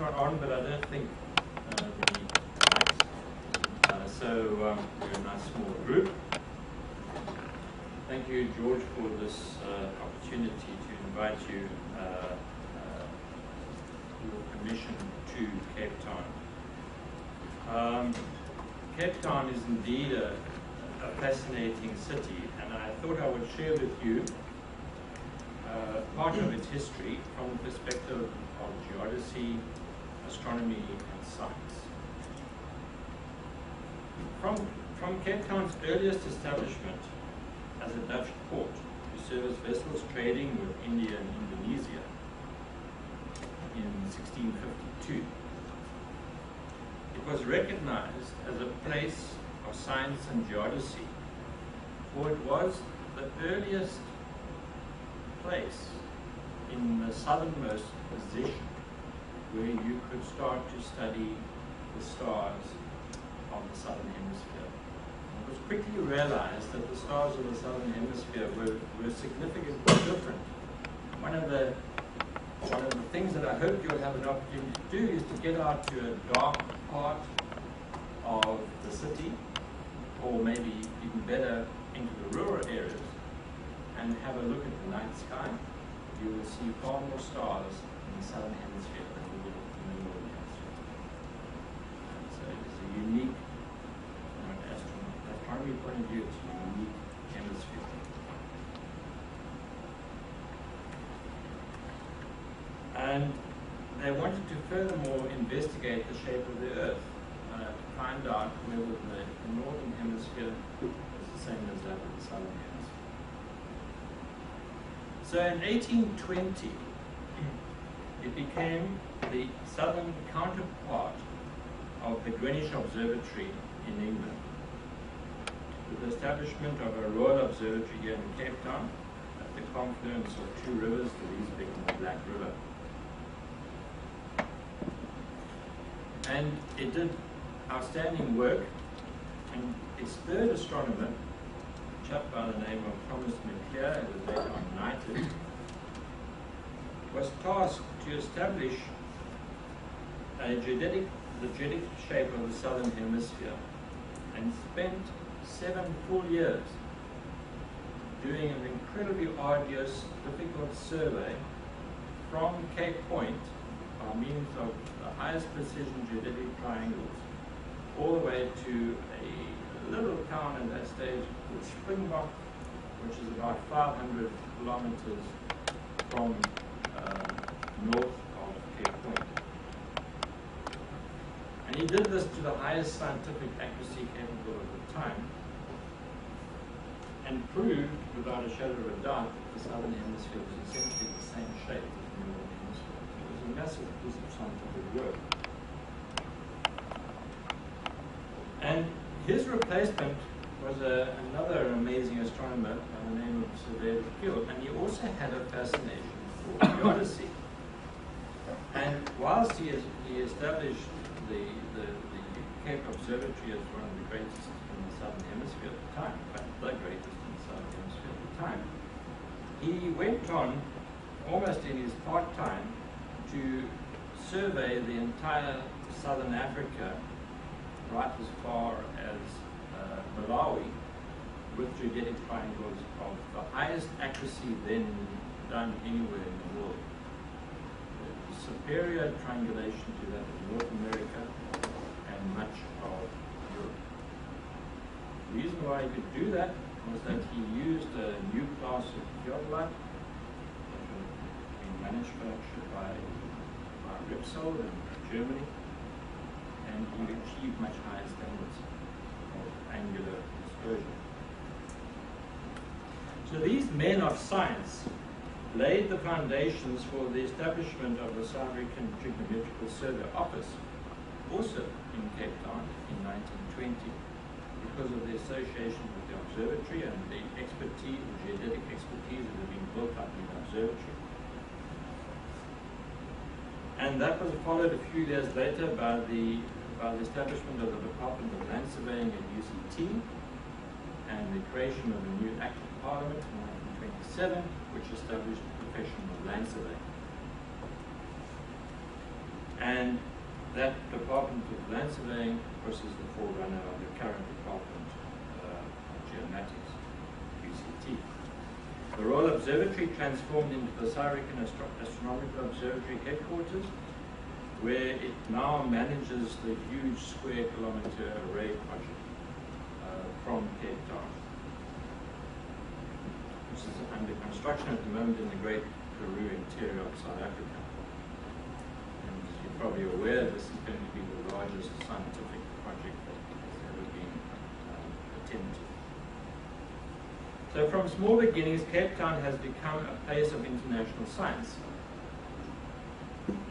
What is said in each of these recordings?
not on, but I don't think the mics. So we're a nice small group. Thank you, George, for this opportunity to invite you, your permission to Cape Town. Cape Town is indeed a fascinating city, and I thought I would share with you part of its history from the perspective of geodesy, astronomy, and science. From Cape Town's earliest establishment as a Dutch port to service vessels trading with India and Indonesia in 1652, it was recognized as a place of science and geodesy, for it was the earliest place in the southernmost position where you could start to study the stars of the southern hemisphere. It was quickly realized that the stars of the southern hemisphere were significantly different. One of the things that I hope you'll have an opportunity to do is to get out to a dark part of the city, or maybe even better, into the rural areas, and have a look at the night sky. You will see far more stars in the southern hemisphere than you will in the northern hemisphere. And so it's a unique, from an astronomy point of view, it's a unique hemisphere. And they wanted to furthermore investigate the shape of the Earth to find out whether the northern hemisphere was the same as that of the southern hemisphere. So in 1820, it became the southern counterpart of the Greenwich Observatory in England, with the establishment of a Royal Observatory here in Cape Town at the confluence of two rivers, the Leesbeek and the Black River. And it did outstanding work, and its third astronomer, a chap by the name of Thomas McClure, who was later on knighted, was tasked to establish the geodetic shape of the southern hemisphere, and spent 7 full years doing an incredibly arduous, difficult survey from Cape Point by means of the highest precision geodetic triangles, all the way to a little town at that stage called Springbok, which is about 500 kilometers from north of Cape Point. And he did this to the highest scientific accuracy capable at the time, and proved without a shadow of a doubt that the southern hemisphere was essentially the same shape as the northern hemisphere. It was a massive piece of scientific work. And his replacement was another amazing astronomer by the name of Sir David Field, and he also had a fascination for geodesy. And whilst he established the Cape Observatory as one of the greatest in the southern hemisphere at the time, in fact the greatest in the southern hemisphere at the time, he went on almost in his part-time to survey the entire southern Africa, right as far as Malawi, with geodetic triangles of the highest accuracy then done anywhere in the world. Superior triangulation to that of North America and much of Europe. The reason why he could do that was that he used a new class of theodolite that had been manufactured by Repsol in Germany, and he achieved much higher standards of angular dispersion. So these men of science laid the foundations for the establishment of the South African Trigonometrical Survey Office, also in Cape Town in 1920, because of the association with the observatory and the expertise, the geodetic expertise that had been built up in the observatory. And that was followed a few years later by the establishment of the Department of Land Surveying at UCT, and the creation of a new Act of Parliament in 1927, which established the profession of land surveying. And that Department of Land Surveying, of course, is the forerunner of the current Department of Geomatics, UCT. The Royal Observatory transformed into the South-African Astronomical Observatory headquarters, where it now manages the huge square kilometre array project from Cape Town, which is under construction at the moment in the Great Karoo interior of South Africa. And as you're probably aware, this is going to be the largest scientific project that has ever been attempted. So from small beginnings, Cape Town has become a place of international science.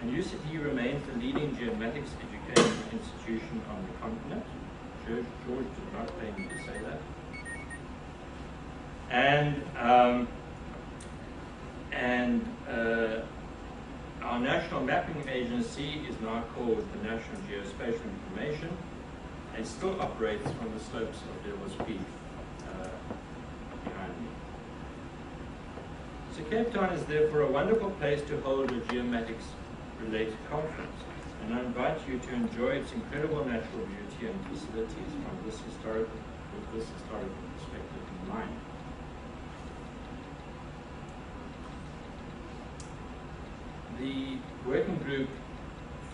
And UCT remains the leading geomatics education institution on the continent. George did not pay me to say that. And our national mapping agency is now called the National Geospatial Information and still operates from the slopes of Devil's Peak behind me. So Cape Town is therefore a wonderful place to hold a geomatics related conference, and I invite you to enjoy its incredible natural beauty and facilities with this historical perspective in mind. The Working Group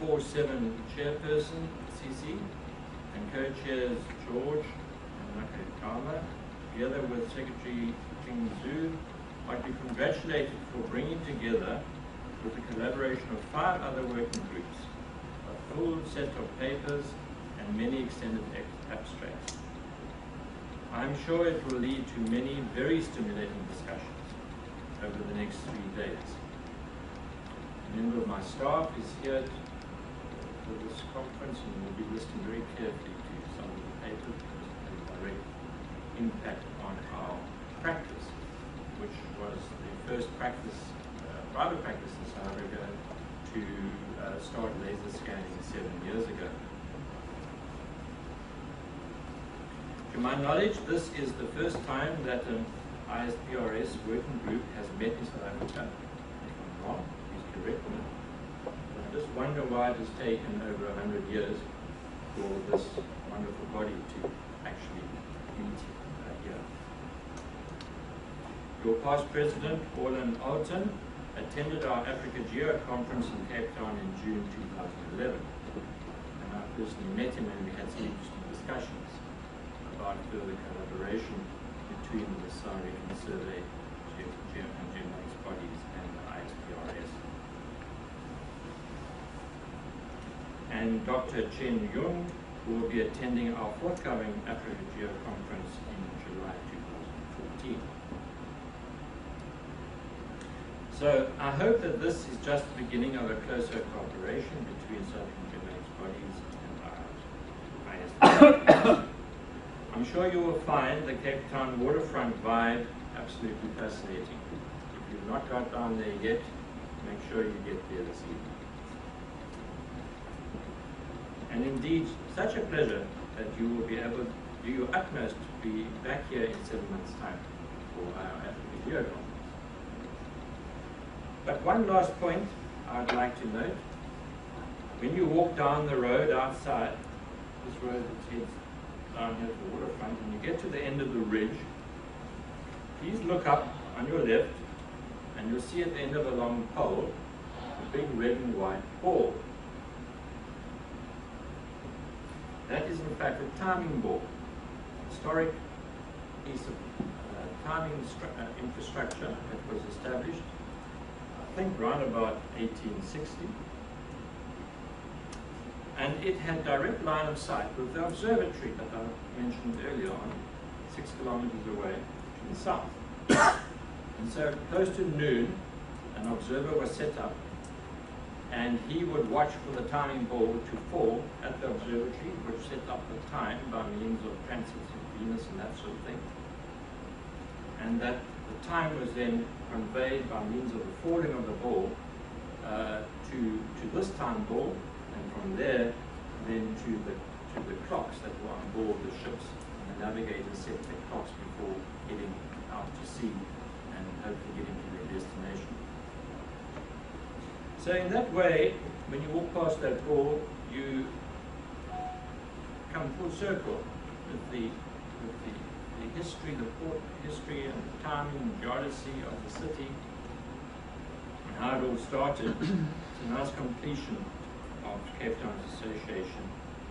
4-7 chairperson, CC, and co-chairs George and Nakayama, together with Secretary Ting Zhu, are to be congratulated for bringing together, with the collaboration of 5 other working groups, a full set of papers and many extended abstracts. I am sure it will lead to many very stimulating discussions over the next 3 days. A member of my staff is here for this conference and will be listening very carefully to some of the papers because it has a direct impact on our practice, which was the first private practice in South Africa to start laser scanning 7 years ago. To my knowledge, this is the first time that an ISPRS working group has met in South Africa. If I'm wrong, please correct me. But I just wonder why it has taken over 100 years for this wonderful body to actually meet here. Your past president, Orland Alton, attended our Africa Geo conference in Cape Town in June 2011. And I personally met him and we had some interesting discussions about further collaboration between the South African Survey and Geomatics bodies and the ISPRS. And Dr. Chen Yung, who will be attending our forthcoming Africa Geo conference in July 2014. So I hope that this is just the beginning of a closer cooperation between South African geomatics bodies and ISPRS. I'm sure you will find the Cape Town waterfront vibe absolutely fascinating. If you've not got down there yet, make sure you get there this evening. And indeed, such a pleasure that you will be able to do your utmost to be back here in 7 months' time for our Africa Geo conference. But one last point I'd like to note. When you walk down the road outside, this road that heads down here to the waterfront, and you get to the end of the ridge, please look up on your left, and you'll see at the end of a long pole, a big red and white ball. That is in fact a timing ball, historic piece of timing infrastructure that was established, I think around about 1860. And it had direct line of sight with the observatory that I mentioned earlier on, 6 kilometers away to the south. And so close to noon, an observer was set up, and he would watch for the timing ball to fall at the observatory, which set up the time by means of transits of Venus and that sort of thing. And that the time was then conveyed by means of the falling of the ball to this time ball, and from there then to the clocks that were on board the ships. And the navigators set their clocks before heading out to sea and hopefully getting to their destination. So in that way, when you walk past that door, you come full circle with the history, the port history and the timing and geodesy of the city and how it all started. It's a nice completion of Cape Town's association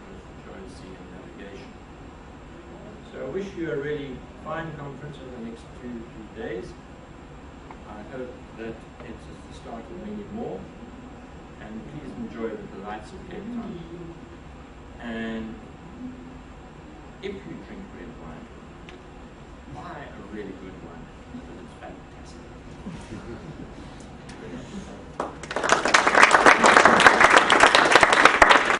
with geodesy and navigation. So I wish you a really fine conference over the next 2 days. I hope that it's the start of many more. And please enjoy the delights of Cape Town. And if you drink red wine, buy a really good one, because it's fantastic.